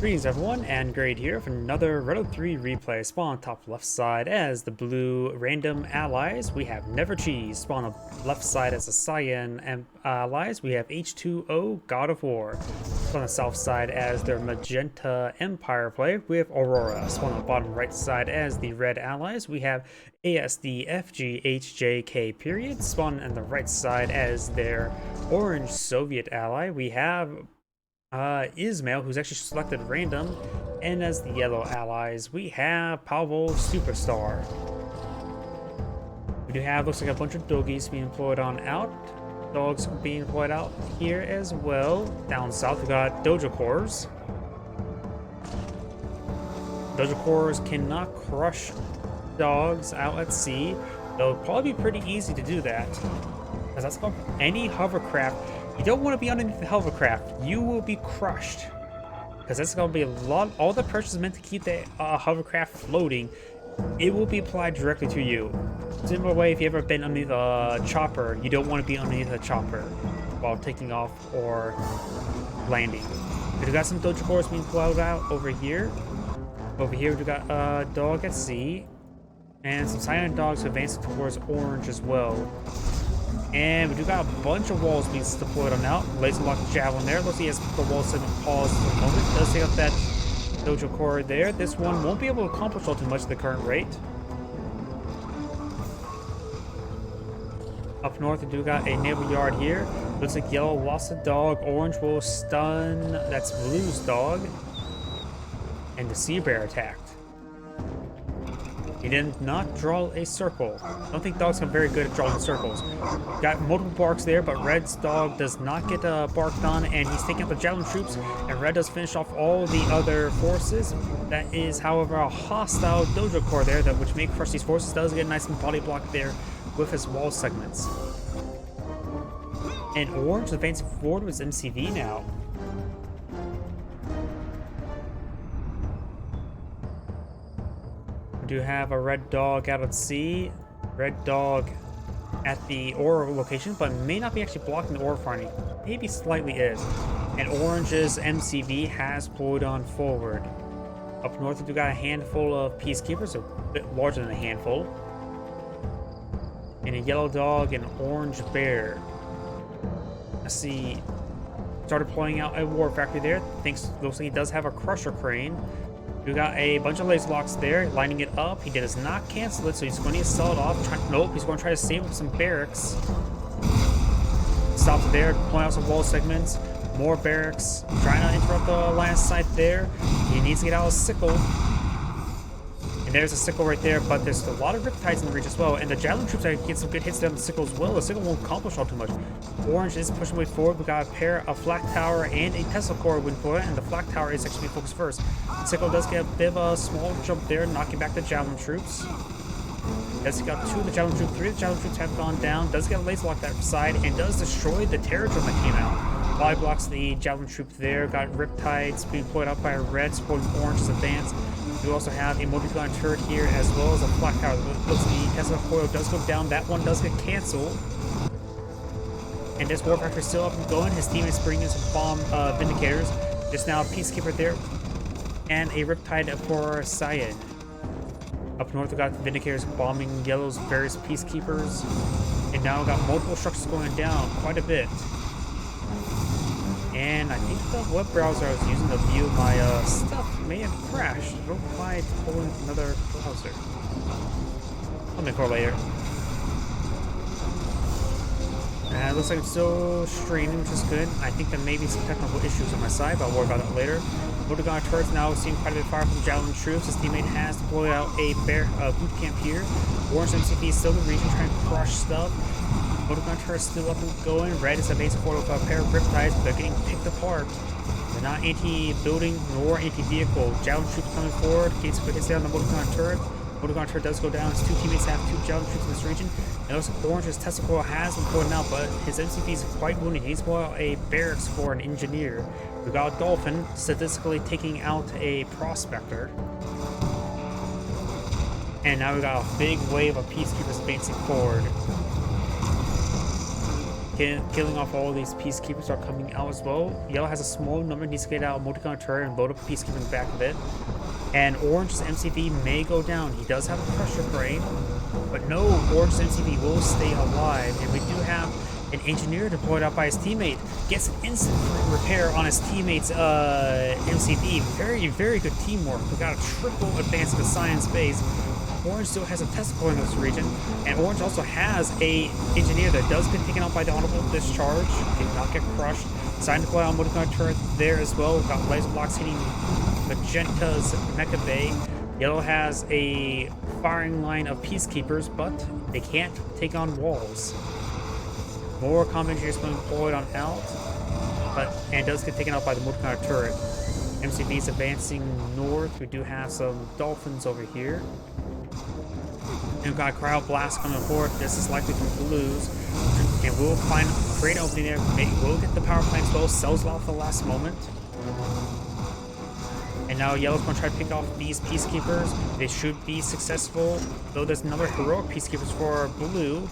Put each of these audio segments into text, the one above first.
Greetings everyone, and Grade here for another Red 3 replay. Spawn on top left side as the blue random allies. We have NeverCheese. Spawn on left side as the cyan allies. We have H2OGoDoFWaR. Spawn on the south side as their magenta empire play. We have Aurora. Spawn on the bottom right side as the red allies. We have Asdghjk period. Spawn on the right side as their orange Soviet ally. We have IsMaiL, who's actually selected random, and as the yellow allies, we have PavelSuperstar. We do have, looks like a bunch of doggies being employed on out. Dogs being employed out here as well. Down south, we got H2OGoDoFWARs. H2OGoDoFWARs cannot crush dogs out at sea, though it'll probably be pretty easy to do that, because that's called any hovercraft. You don't want to be underneath the hovercraft. You will be crushed. Because that's going to be a lot. All the pressure is meant to keep the hovercraft floating. It will be applied directly to you. Similar way, if you've ever been underneath a chopper, you don't want to be underneath a chopper while taking off or landing. We've got some H2OGoDoFWARs being plowed out over here. Over here, we've got a dog at sea. And some cyan dogs advancing towards orange as well. And we do got a bunch of walls being deployed on out. Laser lock javelin there. Let's see as the wall segment paused for a moment. Does take up that H2OGoDoFWAR there. This one won't be able to accomplish all too much at the current rate. Up north, we do got a naval yard here. Looks like yellow lost a dog. Orange will stun. That's blue's dog. And the sea bear attacked. He did not draw a circle. I don't think dogs are very good at drawing circles. Got multiple barks there, but Red's dog does not get barked on, and he's taking out the javelin troops, and Red does finish off all the other forces. That is, however, a hostile H2OGoDoFWAR there, which may crush these forces. Does get a nice body block there with his wall segments. And Orange advancing forward with MCV now. We do have a red dog out at sea, red dog at the Aurora location, but may not be actually blocking the Aurora farming. Maybe slightly is. And Orange's MCV has pulled on forward. Up north, we do got a handful of peacekeepers, a bit larger than a handful. And a yellow dog and orange bear. Let's see. Started deploying out a war factory there. Looks like he does have a crusher crane. We got a bunch of laser locks there, lining it up. He does not cancel it, so he's going to sell it off. Nope, he's going to try to save up some barracks. Stops there, pulling out some wall segments. More barracks. Trying to interrupt the last site there. He needs to get out a sickle. And there's a sickle right there, but there's a lot of riptides in the reach as well. And the javelin troops are getting some good hits down the sickle as well. The sickle won't accomplish all too much. Orange is pushing way forward. We got a pair of flak tower and a Tesla core win for it, and the flak tower is actually focused first. Sickle does get a bit of a small jump there, knocking back the javelin troops. Does got two of the javelin troops, three of the javelin troops have gone down. Does get a laser lock that side, and does destroy the terror drone that came out. Body blocks the javelin troop there. Got riptides being put up by a red, supporting Orange's advance. We also have a multi-gun turret here, as well as a flak tower. Looks the Tesla coil does go down. That one does get canceled. And this war factory is still up and going. His teammates bring in some bomb vindicators. There's now a peacekeeper there, and a riptide for Cyan. Up north, we got the Vindicators bombing Yellow's various peacekeepers. And now we got multiple structures going down quite a bit. And I think the web browser I was using to view my stuff may have crashed. I don't know why it's pulling another browser. Something for later. And it looks like it's still streaming, which is good. I think there may be some technical issues on my side, but I'll worry about that later. H2OGoDoFWAR turrets now seeing quite a bit of fire from javelin troops. His teammate has deployed out a boot camp here. Orange MCV is still in the region trying to crush stuff. H2OGoDoFWAR turrets still up and going. Red is advancing forward with a pair of riptides, but they're getting picked apart. They're not anti-building nor anti-vehicle. Javelin troops coming forward. Gates put hits down on the H2OGoDoFWAR turret. H2OGoDoFWAR turret does go down. His two teammates have two javelin troops in this region. And also Orange's Tesla coil has been pulling out, but his MCV is quite wounded. He's pulling out a barracks for an engineer. We got a Dolphin statistically taking out a prospector. And now we got a big wave of peacekeepers advancing forward. killing off all these peacekeepers are coming out as well. Yellow has a small number, needs to get out a multi-gun turret and load up a peacekeeper in the back of it. And Orange's MCV may go down. He does have a pressure crane, but no, Orange's MCV will stay alive. And we do have an engineer deployed out by his teammate. Gets an instant repair on his teammate's MCV. Very, very good teamwork. We got a triple advance to the science base. Orange still has a test point in this region, and Orange also has a engineer that does get taken out by the honorable discharge. Did not get crushed. Signed to deploy on multi-gun turret there as well. We've got laser blocks hitting Magenta's mecha bay. Yellow has a firing line of peacekeepers, but they can't take on walls. More combat engineers being deployed on out, and does get taken out by the multi-gun turret. MCV is advancing north. We do have some dolphins over here. And we've got a cryo blast coming forward. This is likely from blues. And we'll create an opening there. We'll get the power plant as well. Sells it off the last moment. And now yellow's going to try to pick off these peacekeepers. They should be successful. Though there's another heroic peacekeepers for blue.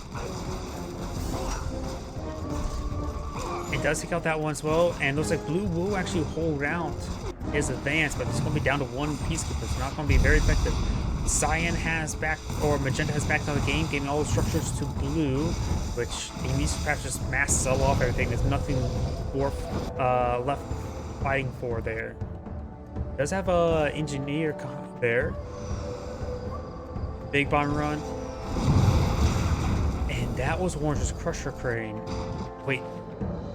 It does take out that one as well. And looks like blue will actually hold out his advance. But it's going to be down to one peacekeeper. It's not going to be very effective. Cyan has Magenta has backed out of the game, giving all the structures to blue, which he needs to perhaps just mass sell off everything. There's nothing worth left fighting for there. Does have a engineer there. Big bomb run. And that was Orange's crusher crane. Wait.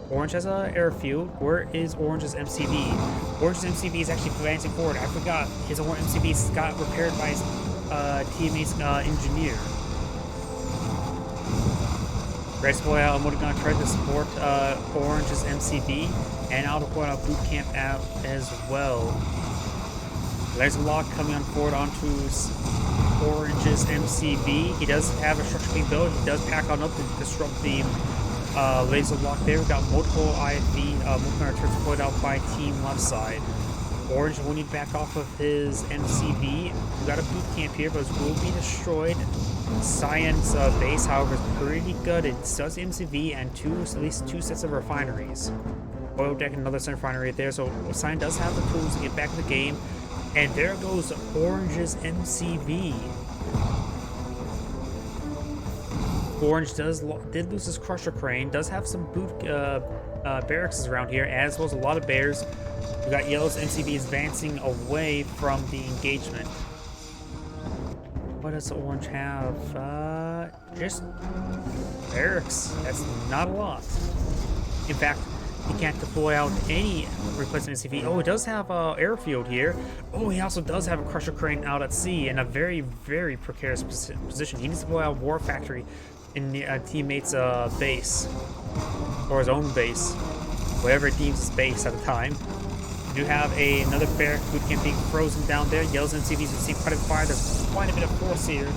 Orange has an airfield. Where is Orange's MCV? Orange's MCV is actually advancing forward. I forgot his MCV got repaired by his teammate's engineer. Ready to deploy out a multi-gun turret to support Orange's MCV, and I'll deploy out boot camp app as well. Laser lock coming on forward onto Orange's MCV. He does have a structure being built. He does pack on up to disrupt the laser lock there. We've got multiple IFV multi-gun turrets deployed out by team left side. Orange will need to back off of his MCV. We got a boot camp here, but it will be destroyed. Cyan's base, however, is pretty good. It does MCV and at least two sets of refineries. Oil deck and another center refinery right there. So Cyan does have the tools to get back in the game. And there goes Orange's MCV. Orange did lose his crusher crane. Does have some boot barracks around here, as well as a lot of bears. We got Yellow's MCV advancing away from the engagement. What does Orange have? Just barracks. That's not a lot. In fact, he can't deploy out any replacement MCV. Oh, he does have an airfield here. Oh, he also does have a crusher crane out at sea in a very, very precarious position. He needs to deploy out War Factory in the teammate's base, or his own base, whatever it deems his base at the time. We do have another barrack boot camp being frozen down there. Yellow's MCVs receive quite a fire. There's quite a bit of force here.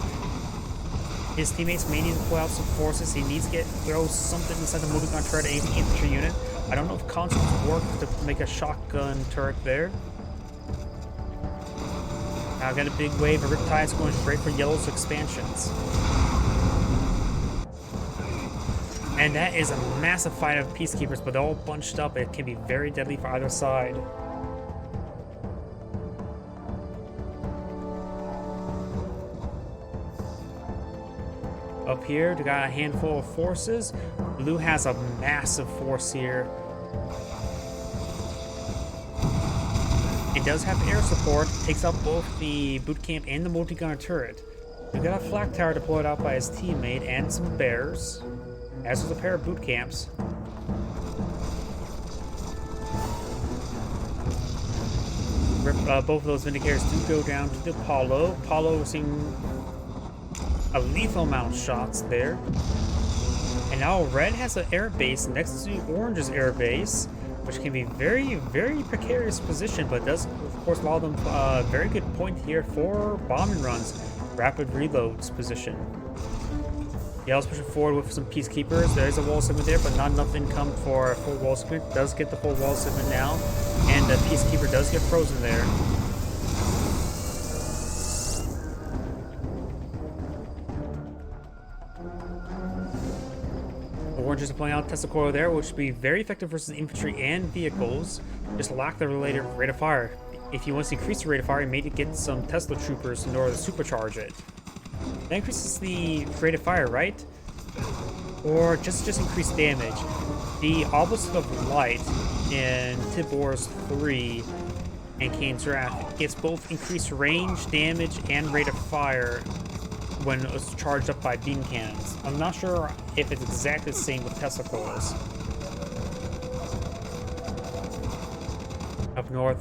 His teammates may need to pull out some forces. He needs to throw something inside the multi-gun turret, any infantry unit. I don't know if consoles work to make a shotgun turret there. I've got a big wave of Riptides going straight for Yellow's expansions. And that is a massive fight of peacekeepers, but they're all bunched up. It can be very deadly for either side. Up here, we got a handful of forces. Blue has a massive force here. It does have air support. Takes out both the boot camp and the multi-gunner turret. We got a flak tower deployed out by his teammate and some bears, as with a pair of boot camps. Both of those Vindicators do go down to the Apollo. Apollo seeing a lethal amount of shots there. And now Red has an air base next to Orange's air base, which can be very, very precarious position, but does, of course, allow them a very good point here for bombing runs. Rapid reloads position. Yellow's pushing forward with some peacekeepers. There is a wall segment there, but not enough income for a full wall segment. Does get the full wall segment now, and the peacekeeper does get frozen there. Orange just pulling out Tesla Coil there, which would be very effective versus infantry and vehicles. Just lack the related rate of fire. If you want to increase the rate of fire, you may need to get some Tesla troopers in order to supercharge it. That increases the rate of fire, right? Or just increase damage. The Obelisk of Light in Tib Wars 3 and Kane's Wrath gets both increased range, damage, and rate of fire when it's charged up by beam cannons. I'm not sure if it's exactly the same with Tesla coils. Up north.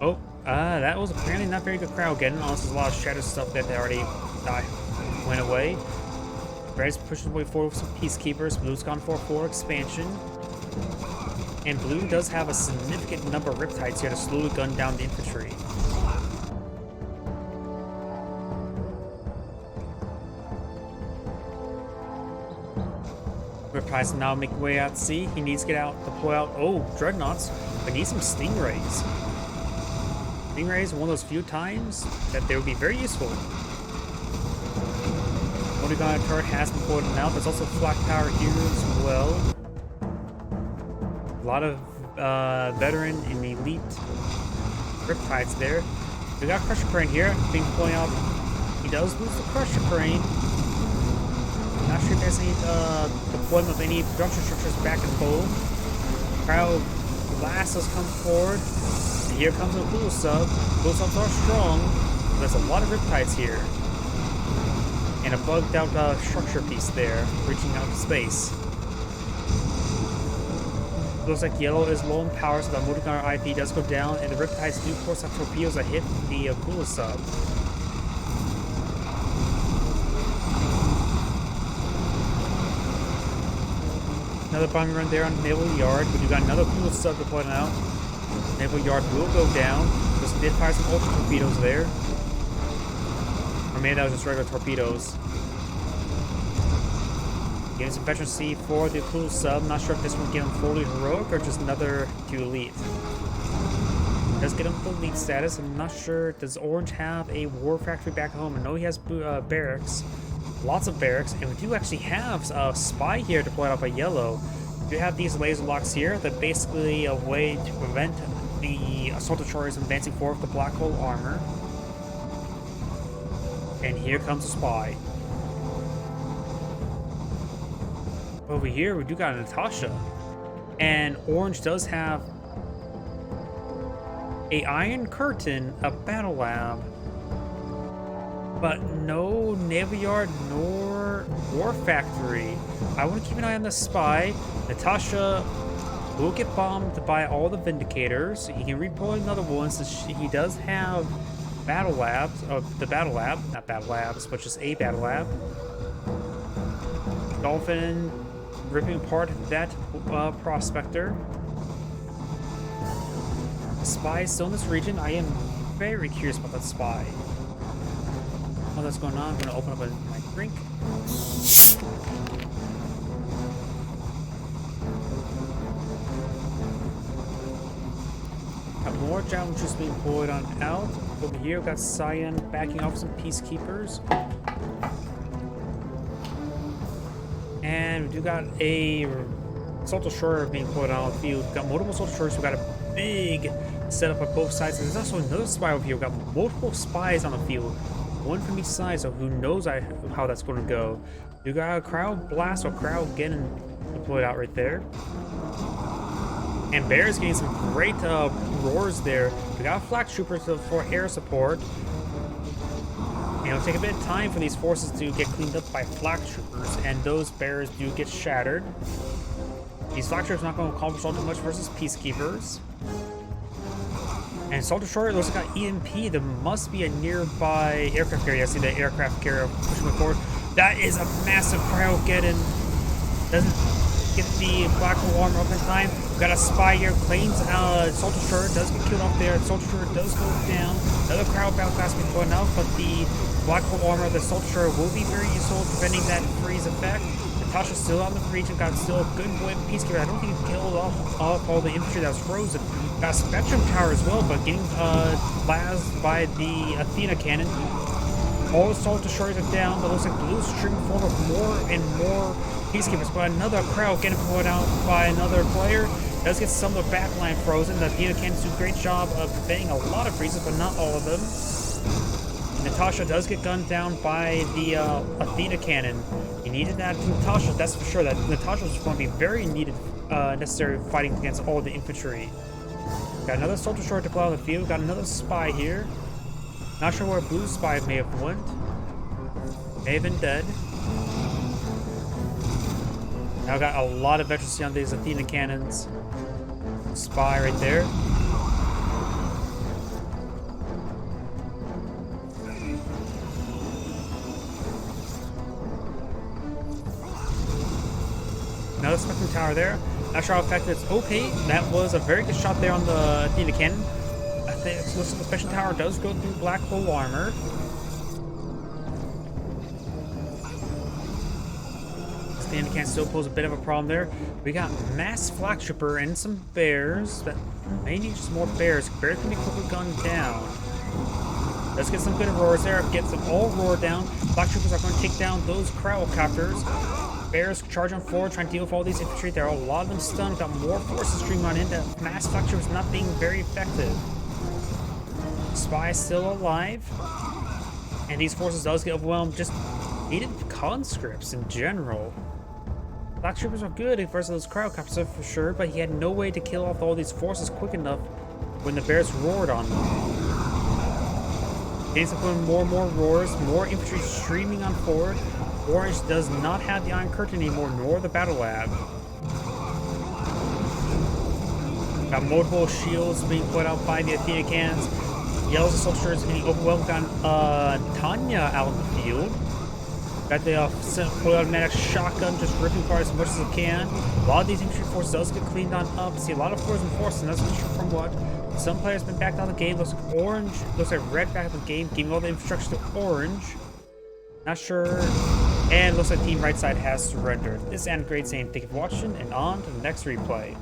Oh, that was apparently not very good crowd getting, unless there's a lot of shadow stuff that they already went away. Red's pushing the way forward with some Peacekeepers. Blue's gone for a 4 expansion. And Blue does have a significant number of Riptides here to slowly gun down the infantry. Riptides now making way out to sea. He needs to get out, deploy out. Oh, Dreadnoughts. But he needs some Stingrays. Stingrays are one of those few times that they would be very useful. Motogun turret has been pulled out. There's also flak power here as well. A lot of veteran and elite Riptides there. We got Crusher Crane here being pulling out. He does lose the Crusher Crane. Not sure if there's any deployment of any production structures back in full. Crowd Blast has come forward. And here comes a Cool Sub. Cool Subs are strong. There's a lot of Riptides here. And a bugged out structure piece there, reaching out to space. Looks like yellow is low in power, so the Motogunner IP does go down, and the Riptides do force out torpedoes that hit the Kula sub. Another bombing run there on Naval Yard, but you got another Kula sub deployed out. Naval Yard will go down. Just did fire some ultra torpedoes there. Or maybe that was just regular torpedoes. Getting some veteran C for the Kula sub. Not sure if this one get him fully heroic or just another to elite. Does get him the elite status. I'm not sure. Does Orange have a war factory back home? I know he has barracks. Lots of barracks. And we do actually have a spy here deployed out by yellow. We do have these laser locks here that basically a way to prevent the assault destroyers from advancing forward with the black hole armor. And here comes a spy. Over here, we do got a Natasha. And Orange does have a Iron Curtain, a Battle Lab, but no Naval Yard nor War Factory. I want to keep an eye on the spy. Natasha will get bombed by all the Vindicators. He can redeploy another one since he does have Battle Labs, the Battle Lab, not Battle Labs, but just a Battle Lab. Dolphin ripping apart that Prospector. The spy is still in this region. I am very curious about that spy. While that's going on, I'm going to open up my drink. Got more challenges being pulled on out. Over here, we've got Cyan backing off some Peacekeepers. And we do got a assault destroyer being put on the field. We've got multiple assault destroyers. We've got a big setup on both sides. And there's also another spy over here. We've got multiple spies on the field. One from each side, so who knows how that's going to go. You got a crowd blast or crowd getting deployed out right there. And Bear's getting some great roars there. We got flak troopers for air support. And it'll take a bit of time for these forces to get cleaned up by flak troopers, and those bears do get shattered. These flak troopers are not going to accomplish all too much versus Peacekeepers. And Assault Destroyer looks like an EMP. There must be a nearby aircraft carrier. I see the aircraft carrier pushing forward. That is a massive crowd getting. Doesn't get the black hole armor up in time. We got a spy here, claims Assault Destroyer does get killed off there. Assault Destroyer does go down. Another crowd battle class being put out, but the black hole armor of the Assault Destroyer will be very useful, preventing that freeze effect. Natasha's still on the region, got still a good win. Peacekeeper, I don't think he killed off all the infantry that was frozen. Got Spectrum Tower as well, but getting lased by the Athena cannon. All assault destroyers are down, but looks like Blue's streaming forward with more and more peacekeepers. But another crowd getting put out by another player. Does get some of the backline frozen. The Athena cannons do a great job of preventing a lot of freezes, but not all of them. Natasha does get gunned down by the Athena cannon. He needed that from Natasha, that's for sure. That Natasha was going to be very needed, necessary fighting against all the infantry. Got another assault destroyer to pull out of the field. Got another spy here. Not sure where Blue's spy may have went. May have been dead. Now got a lot of veterans on these Athena cannons. Spy right there. Another Spectrum Tower there. Not sure how effective it's. Okay, that was a very good shot there on the Athena cannon. I think the Spectrum Tower does go through black hole armor. Athena cannon still pose a bit of a problem there. We got mass Flak Trooper and some bears, but may need some more bears. Bears can be quickly gunned down. Let's get some good Auroras there. Get them all Aurora down. Flak Troopers are going to take down those Crowcopters. Bears charge on forward, trying to deal with all these infantry. There are a lot of them stunned. Got more forces streaming on in. That mass Flak Troopers not being very effective. Spy is still alive. And these forces does get overwhelmed. Just needed conscripts in general. Flak Troopers are good versus those Crowcopters for sure, but he had no way to kill off all these forces quick enough when the bears roared on them. Gains up putting more and more roars, more infantry streaming on forward. Orange does not have the Iron Curtain anymore, nor the Battle Lab. Got multiple shields being put out by the Athena cannons. Yellow's assault destroyers getting overwhelmed. Got Tanya out in the field. Got the fully automatic shotgun just ripping apart as much as it can. A lot of these infantry forces does get cleaned on up. See a lot of frozen forces, and that's not sure from what. Some players been backed out of the game. Looks like orange. Looks like red back out of the game, giving all the infrastructure to orange. Not sure. And looks like team right side has surrendered. This is Great saying thank you for watching, and on to the next replay.